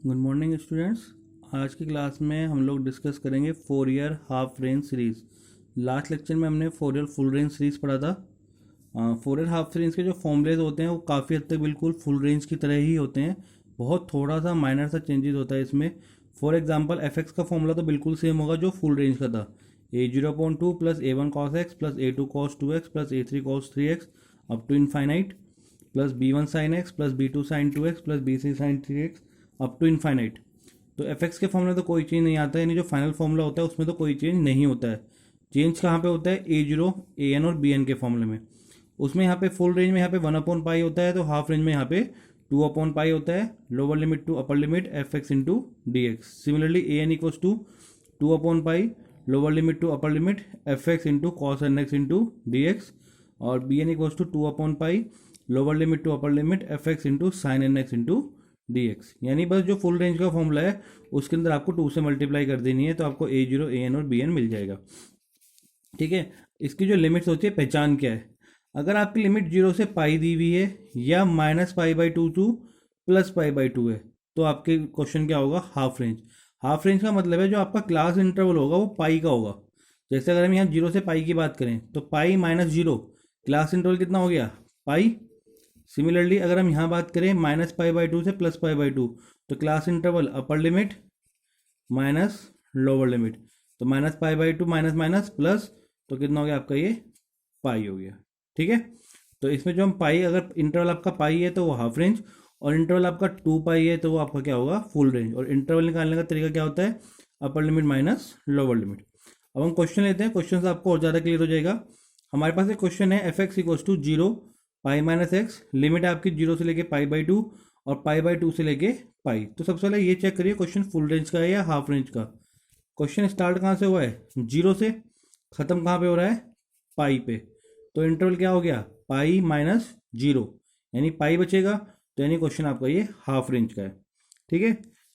Good morning students. आज की class में हम लोग डिस्कस करेंगे Fourier half range series. Last lecture में हमने फोरियर फुल रेंज सीरीज़ पढ़ा था। फोरियर हाफ रेंज के जो फॉर्मूलेज होते हैं वो काफ़ी हद तक बिल्कुल फुल रेंज की तरह ही होते हैं। बहुत थोड़ा सा माइनर सा चेंजेस होता है इसमें। फॉर एग्जांपल एफ एक्स का फॉर्मूला तो बिल्कुल सेम होगा जो फुल रेंज का था। a0/2 plus a1 cos x plus a2 cos 2x plus a3 cos 3x up to infinite plus b1 sine x plus b2 sine 2x plus b3 sine 3x up to infinite. तो f x के फॉर्मूले तो कोई change नहीं आता है, यानी जो फाइनल फॉर्मूला होता है उसमें तो कोई चेंज नहीं होता है। चेंज कहाँ पे होता है? a0 an और bn के फॉर्मूले में। उसमें यहाँ पे फुल रेंज में यहाँ पे 1/पाई होता है, तो हाफ रेंज में यहाँ पे 2/पाई होता है। Lower limit to upper limit F x into D x. Similarly A N equals to 2/पाई lower limit to upper limit F x into cos N x into D x, और B N equals to 2/पाई lower limit to upper limit F x into sine N x into D x. यानी बस जो full range का formula है उसके अंदर आपको 2 से मल्टीप्लाई कर देनी है, तो आपको a0 an और bn मिल जाएगा। ठीक है, इसकी जो लिमिट्स होती है पहचान क्या है? अगर आपकी लिमिट 0 से पाई दी हुई है या -पाई/2 टू +पाई/2 है, तो आपके क्वेश्चन क्या होगा? Half range. हाफ रेंज का मतलब है जो आपका क्लास इंटरवल होगा वो पाई का होगा। जैसे अगर हम यहाँ 0 से पाई की बात करें तो पाई -0 क्लास इंटरवल कितना हो गया? पाई। सिमिलरली अगर हम यहाँ बात करें -पाई/2 से +पाई/2, तो class interval upper limit minus lower limit, तो -पाई/2 माइनस माइनस प्लस, तो कितना हो गया आपका? ये पाई हो गया। ठीक है, तो इसमें जो हम पाई, अगर इंटरवल आपका पाई है तो वो हाफ रेंज, और इंटरवल आपका 2 पाई है तो वो आपका क्या होगा? Full range. और इंटरवल निकालने का तरीका क्या होता है? Upper limit minus lower limit. अब हम क्वेश्चन लेते हैं, क्वेश्चन से आपको और ज़्यादा क्लियर हो जाएगा। हमारे पास एक क्वेश्चन है f x equals to 0 pi minus x, limit है आपकी 0 से लेके पाई/2 और पाई/2 से लेके पाई। तो सबसे पहले ये चेक करिए क्वेश्चन फुल रेंज का है या हाफ रेंज का। क्वेश्चन स्टार्ट कहाँ से हुआ है? 0 से। ख़त्म कहाँ पे हो रहा है? पाई पे। तो इंटरवल क्या हो गया? पाई माइनस 0, यानी पाई बचेगा, तो यानी क्वेश्चन आपका ये हाफ रेंज का है। ठीक है,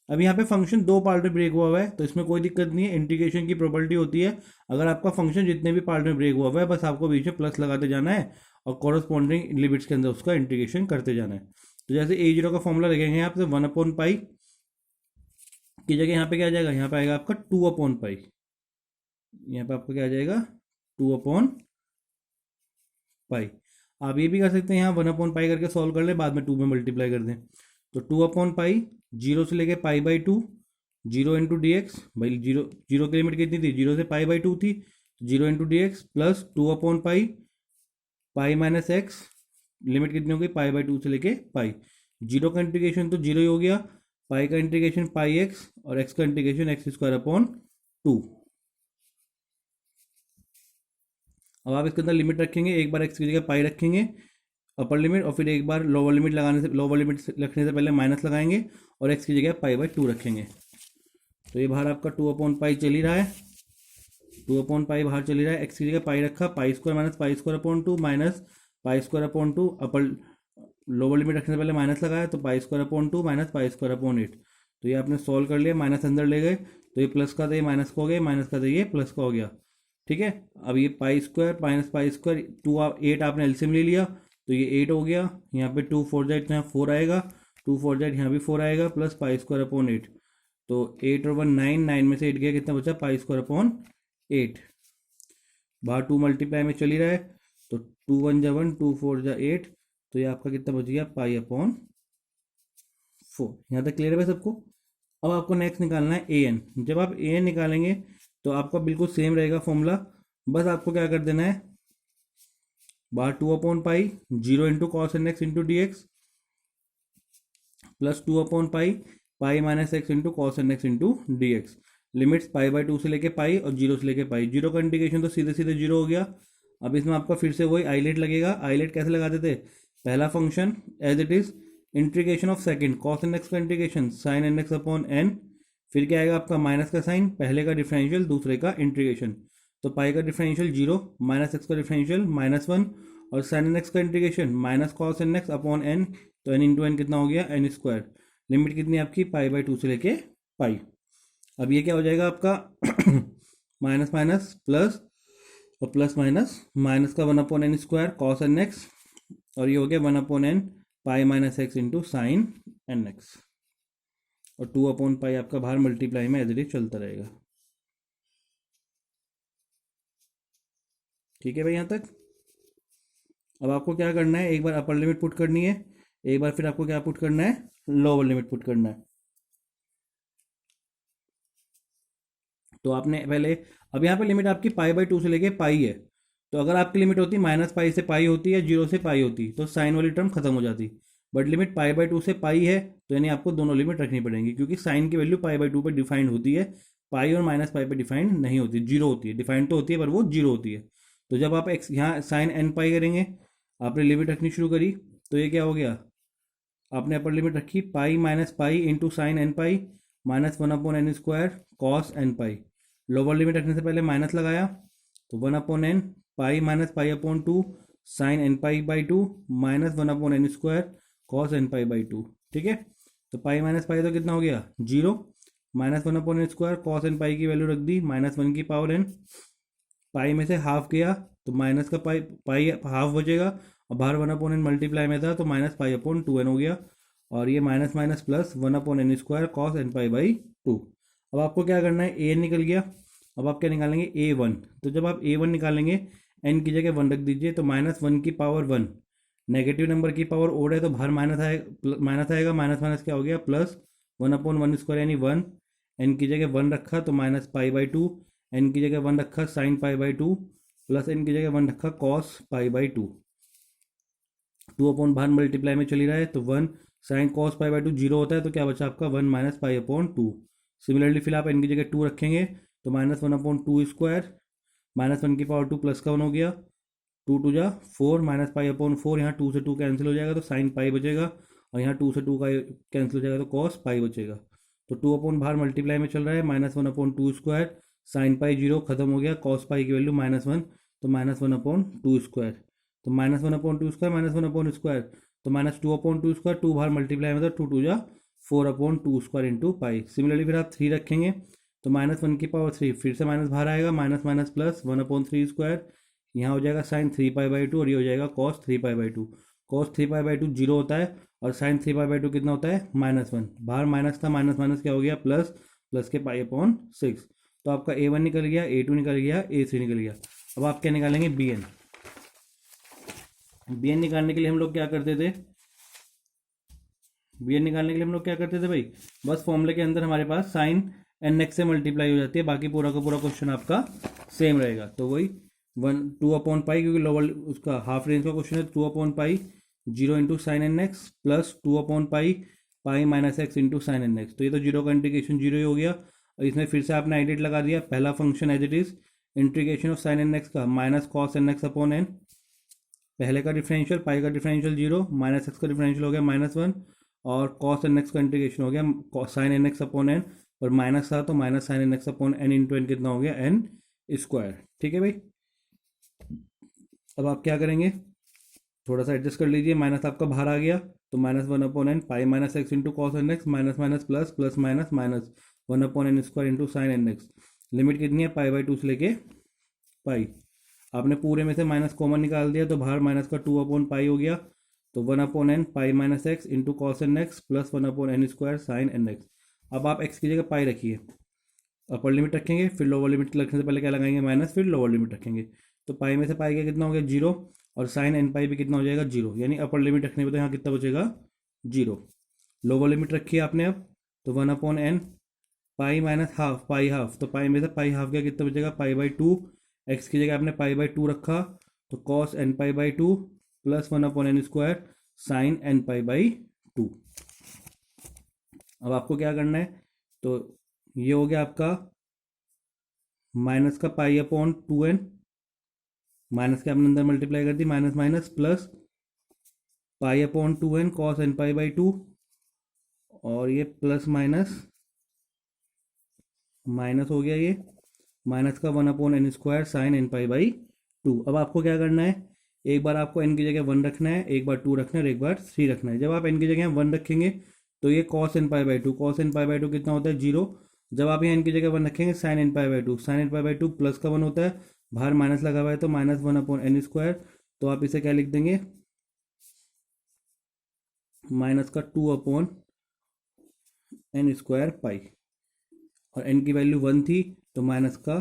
अब यहाँ पे फंक्शन दो पार्ट में ब्रेक हुआ है, तो इसमें कोई दिक्कत नहीं है। इंटीग्रेशन की प्रॉपर्टी होती है, अगर आपका फंक्शन जितने भी पार्ट में ब्रेक हुआ है बस आपको बीच में प्लस लगाते जाना है और कॉरस्पॉन्डिंग लिमिट्स के अंदर उसका इंटीग्रेशन करते जाना है। तो जैसे a0 का फॉर्मूला लगेंगे यहाँ पे 1/पाई की जगह यहाँ पे क्या आ जाएगा? यहाँ पे आएगा आपका 2/पाई। यहाँ पे आपका क्या आ जाएगा? 2/पाई। आप ये भी कर सकते हैं, यहाँ 1/पाई करके सॉल्व कर ले, बाद में 2 में मल्टीप्लाई कर दें। तो 2/पाई 0 से लेके पाई/2, 0 इंटू डी एक्स। भाई जीरो जीरो की लिमिट कितनी थी? 0 से पाई/2 थी, 0 इंटू डी एक्स प्लस 2/पाई पाई माइनस एक्स, लिमिट कितनी हो गई? पाई/2 से लेके पाई। 0 का इंटीग्रेशन तो 0 ही हो गया, पाई का इंटीग्रेशन पाई एक्स, और एक्स का इंटीग्रेशन x²/2। अब आप इसके अंदर लिमिट रखेंगे, एक बार एक्स की जगह पाई रखेंगे अपर लिमिट, और फिर एक बार लोअर लिमिट रखने से पहले माइनस लगाएंगे और एक्स की जगह पाई/2 रखेंगे। तो ये बाहर आपका 2/पाई चल ही रहा है, 2/पाई बाहर चल ही रहा है। एक्स की जगह पाई रखा, पाई² माइनस पाई²/2 माइनस पाई²/2 अपर लोअर लिमिट रखने से पहले माइनस लगाया, तो पाई²/2 माइनस पाई²/8। तो ये आपने सॉल्व कर लिया, माइनस अंदर ले गए, तो ये प्लस का था ये माइनस का हो गया, माइनस का था ये प्लस का हो गया। ठीक है, अब ये पाई² माइनस पाई², 8 आपने एलसीएम ले लिया, तो ये 8 हो गया। यहाँ पे 2 4 जाए तो यहाँ 4 आएगा, 2 4 जाए यहाँ भी 4 आएगा, प्लस पाई²/8। तो 8 और 1 9, 9 में से 8 गया, कितना बचा? पाई²/8। बाहर 2 मल्टीप्लाई में चल ही रहा है, तो 2 1 जा 1, 2 4 जा 8, तो ये आपका कितना बच गया? पाई/4। यहाँ तक क्लियर है सबको? अब आपको नेक्स्ट निकालना है an। जब आप an निकालेंगे तो आपका बिल्कुल सेम रहेगा फॉर्मूला, बस आपको क्या कर देना है? बाहर 2/पाई 0 into cos N x into D x plus 2/पाई pi minus x into cos N x into D x. Limits पाई/2 से लेके पाई और 0 से लेके पाई। 0 का इंटीग्रेशन तो सीधे सीधे 0 हो गया। अब इसमें आपका फिर से वही आईलेट लगेगा। आईलेट कैसे लगाते थे? पहला function as it is integration of second, cos N x का integration sine N x upon N, फिर क्या आएगा आपका? माइनस का साइन, पहले का डिफरेंशियल दूसरे का इंटीग्रेशन। तो पाई का डिफरेंशियल 0, माइनस एक्स का डिफरेंशियल -1, और साइन एन एक्स का integration minus cos N x upon n, तो एन इंटू एन कितना हो गया? n²। लिमिट कितनी आपकी? पाई/2 से लेके पाई। अब ये क्या हो जाएगा आपका? माइनस माइनस प्लस, और प्लस माइनस, माइनस का 1/n² कॉस एन एक्स, और ये हो गया 1/n pi minus x into sine N x. और 2/पाई आपका बाहर मल्टीप्लाई में एज इट इज चलता रहेगा। ठीक है भाई यहाँ तक। अब आपको क्या करना है, एक बार अपर लिमिट पुट करनी है, एक बार फिर आपको क्या पुट करना है, लोअर लिमिट पुट करना है। तो आपने पहले, अब यहाँ पे लिमिट आपकी पाई/2 से लेके पाई है, तो अगर आपकी लिमिट होती -पाई से पाई होती या 0 से पाई होती तो साइन वाली टर्म खत्म हो जाती। बट लिमिट पाई/2 से पाई है, तो यानी आपको दोनों लिमिट रखनी पड़ेंगी, क्योंकि साइन की वैल्यू पाई/2 पे डिफाइंड होती है, पाई और -पाई पे डिफाइंड नहीं होती, जीरो होती है। डिफाइंड तो होती है पर वो जीरो होती है। तो जब आप एक्स यहाँ साइन एन पाई करेंगे, आपने लिमिट रखनी शुरू करी, तो ये क्या हो गया, आपने अपर लिमिट रखी pi into sine N pi -1/n² cos N pi. Lower limit रखने से पहले माइनस लगाया, तो 1/n पाई/पाई/2 साइन एन पाई/2 -1/n² कॉस एन पाई/2। ठीक है, तो पाई माइनस पाई तो कितना हो गया, जीरो, -1/n² कॉस एन पाई की वैल्यू रख दी -1/n। पाई में से हाफ गया, तो माइनस का पाई पाई हाफ बचेगा, और बाहर 1/n मल्टीप्लाई में था तो -पाई/2n हो गया, और ये minus minus plus 1/n² cos N पाई/2। अब आपको क्या करना है, ए निकल गया। अब आप क्या निकालेंगे, A1। तो जब आप A1 निकालेंगे, n की जगह 1 रख दीजिए, तो -1/1। नेगेटिव नंबर की पावर ओड है तो बाहर माइनस आएगा, माइनस माइनस क्या हो गया, प्लस 1/1² यानी 1। n की जगह 1 रखा तो -पाई/2, n की जगह 1 रखा साइन पाई/2, प्लस n की जगह 1 रखा कॉस पाई/2। 2 बाहर मल्टीप्लाई में चली रहा है, तो 1 साइन कॉस पाई/2 जीरो होता है, तो क्या बचा आपका 1 -पाई/2। सिमिलरली फिर आप n की जगह 2 रखेंगे, तो -1/2², -1 की पावर 2 प्लस का 1 हो गया, 2 × 2 = 4 -पाई/4, यहाँ 2 से 2 कैंसिल हो जाएगा तो साइन पाई बचेगा, और यहाँ 2 से 2 का कैंसिल हो जाएगा तो कॉस पाई बचेगा। तो 2 बाहर मल्टीप्लाई में चल रहा है, -1/2², साइन पाई जीरो खत्म हो गया, कॉस पाई की वैल्यू -1, तो -1/2²। तो -1/2² तो -2/2², 2 बाहर मल्टीप्लाई में था, 2 × 2 = 4/2² इंटू पाई। सिमिलरली फिर आप 3 रखेंगे, तो -1 की पावर 3, फिर से माइनस बाहर आएगा, माइनस माइनस प्लस 1/3², यहाँ हो जाएगा साइन 3पाई/2, और ये हो जाएगा कॉस 3पाई/2। कॉस 3पाई/2 जीरो होता है, और साइन 3पाई/2 कितना होता है, -1। बाहर माइनस था, माइनस माइनस क्या हो गया, प्लस, प्लस के पाई/6। तो आपका A1 निकल गया, A2 निकल गया, A3 निकल गया। अब आप क्या निकालेंगे, BN। BN निकालने के लिए हम लोग क्या करते थे, BN निकालने के लिए हम लोग क्या करते थे भाई, बस फॉर्मूले के अंदर हमारे पास साइन NX से मल्टीप्लाई हो जाती है, बाकी पूरा का पूरा क्वेश्चन आपका सेम रहेगा। तो वही 2/पाई, क्योंकि लोअर उसका हाफ रेंज का क्वेश्चन है, 2/पाई 0 इंटू साइन NX प्लस 2/पाई पाई-x इंटू साइन NX। तो ये तो जीरो का इंटीग्रेशन जीरो ही हो गया, और इसमें फिर से आपने आइडेंट लगा दिया, पहला function as it is integration of sine NX का माइनस कॉस NX/n, पहले का डिफरेंशियल, पाई का डिफरेंशियल जीरो, -x का डिफरेंशियल हो गया -1, और कॉस NX का इंटीग्रेशन हो गया साइन NX/n, पर माइनस था तो minus sign NX/n into n कितना हो गया, n²। ठीक है भाई। अब आप क्या करेंगे, थोड़ा सा एडजस्ट कर लीजिए, माइनस आपका बाहर आ गया, तो -1/n पाई-x into cos NX, minus minus plus, plus minus minus 1/n² into sine NX। Limit कितनी है, पाई/2 से लेके पाई। आपने पूरे में से माइनस कॉमन निकाल दिया, तो बाहर माइनस का 2/पाई हो गया, तो 1/n पाई-x into cos NX plus 1/n² sine NX। अब आप x की जगह पाई रखिए, अपर लिमिट रखेंगे, फिर लोअर लिमिट रखने से पहले क्या लगाएंगे, माइनस, फिर लोअर लिमिट रखेंगे, तो पाई में से पाई का कितना हो गया, जीरो, और साइन एन पाई भी कितना हो जाएगा, जीरो, यानी अपर लिमिट रखने पे तो यहाँ कितना बचेगा, जीरो। लोअर लिमिट रखी है आपने अब, तो 1/n पाई माइनस हाफ, पाई हाफ, तो पाई में से पाई हाफ गया, कितना बचेगा, पाई/2। एक्स की जगह आपने पाई/2 रखा, तो कॉस एन पाई/2 प्लस 1/n² साइन एन पाई/2। अब आपको क्या करना है, तो ये हो गया आपका माइनस का पाई/2n, माइनस के आपने अंदर मल्टीप्लाई कर दी, माइनस माइनस प्लस पाई/2n कॉस एन पाई/2, और ये प्लस माइनस माइनस हो गया, ये माइनस का 1/n² साइन एन पाई/2। अब आपको क्या करना है, एक बार आपको n की जगह 1 रखना है, एक बार 2 रखना है, और एक बार 3 रखना है। जब आप n की जगह 1 रखेंगे, तो ये कॉस एन पाई/2, कॉस एन पाई/2 कितना होता है, जीरो। जब आप यहाँ n की जगह 1 रखेंगे, साइन एन पाई/2, साइन एन पाई/2 प्लस का 1 होता है, बाहर माइनस लगा हुआ है तो -1/n², तो आप इसे क्या लिख देंगे, माइनस का 2 एन स्क्वायर पाई, और एन की वैल्यू 1 थी तो माइनस का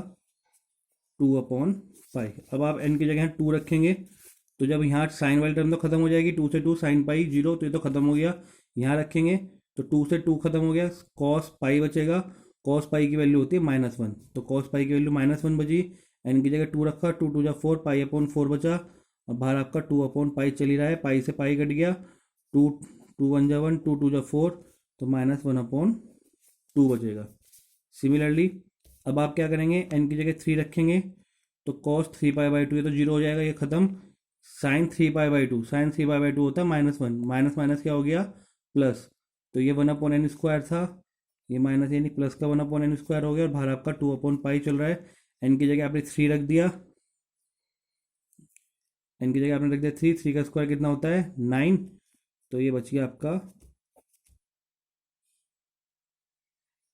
2/पाई। अब आप एन की जगह 2 रखेंगे तो जब यहाँ साइन वाली टर्म तो खत्म हो जाएगी, 2 से 2 साइन पाई 0, तो ये तो खत्म हो गया। यहाँ रखेंगे तो 2 से 2 खत्म हो गया, कॉस पाई बचेगा। कॉस पाई की वैल्यू होती है -1, तो कॉस पाई की वैल्यू -1 बची। एन की जगह 2 रखा, 2 2 जा 4, पाई/4 बचा। और बाहर आपका 2/पाई चल ही रहा है, पाई से पाई कट गया, 2 2 1 जा 1, 2 2 जा 4, तो -1/2 बचेगा। सिमिलरली अब आप क्या करेंगे, एन की जगह 3 रखेंगे तो कॉस 3 पाई/2 ये तो 0 हो जाएगा, ये खत्म। साइन 3 पाई/2, साइन 3 पाई/2 होता है -1, माइनस माइनस क्या हो गया प्लस, तो ये 1/n² था, ये माइनस यानी प्लस का 1/n² हो गया, और बाहर आपका 2/पाई चल रहा है। एन की जगह आपने 3 रख दिया, एन की जगह आपने रख दिया 3, 3 का स्क्वायर कितना होता है 9, तो ये बच गया आपका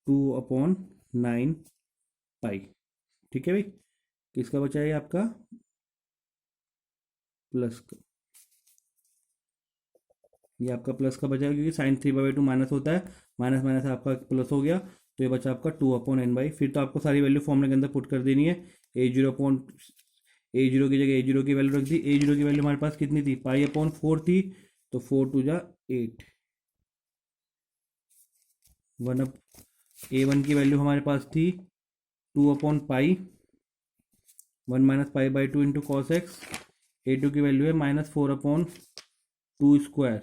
2/9 पाई। ठीक है भाई, किसका बचा है आपका प्लस का, ये आपका प्लस का बचा है क्योंकि साइन 3/2 माइनस होता है, माइनस माइनस आपका प्लस हो गया, तो ये बचा आपका 2/n/। फिर तो आपको सारी वैल्यू फॉर्मूले के अंदर पुट कर देनी है। ए जीरो की जगह ए जीरो की वैल्यू रख दी, ए जीरो की वैल्यू हमारे पास कितनी थी पाई/4 थी, तो 4 2 जा 8, A1 की वैल्यू हमारे पास थी 2/पाई, 1 माइनस पाई/2 इंटू कॉस एक्स। A2 की वैल्यू है -4/2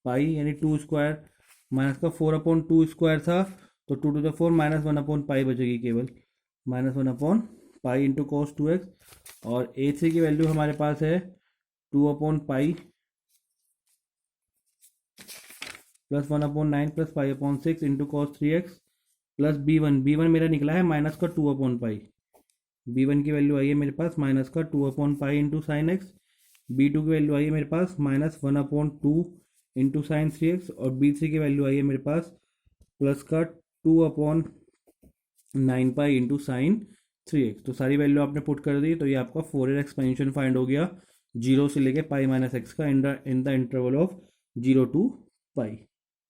पाई, यानी 2 स्क्वायर माइनस का 4/2 था, तो 2 टू द 4 -1/पाई बचेगी केवल, -1/पाई इंटू कॉस 2x। और A3 की वैल्यू हमारे पास है 2/पाई प्लस 1/9 प्लस पाई/6 into cos 3x plus B1 मेरा निकला है माइनस का 2/पाई। B1 की वैल्यू आई है मेरे पास माइनस का 2/पाई इंटू साइन एक्स। B2 की वैल्यू आई है मेरे पास -1/2 इंटू साइन 3x, और B3 की वैल्यू आई है मेरे पास प्लस का 2/9 पाई इंटू साइन 3x। तो सारी वैल्यू आपने पुट कर दी, तो ये आपका फोरियर एक्सपेंशन फाइंड हो गया 0 से लेके पाई-x का in the interval of 0 to pi.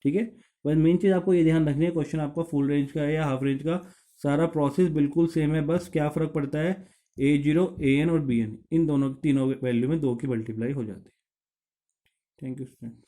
ठीक है, बस मेन चीज़ आपको ये ध्यान रखनी है, क्वेश्चन आपका फुल रेंज का है या हाफ रेंज का, सारा प्रोसेस बिल्कुल सेम है, बस क्या फ़र्क पड़ता है A0 AN और BN इन दोनों तीनों वैल्यू में 2 की मल्टीप्लाई हो जाती है। Thank you student.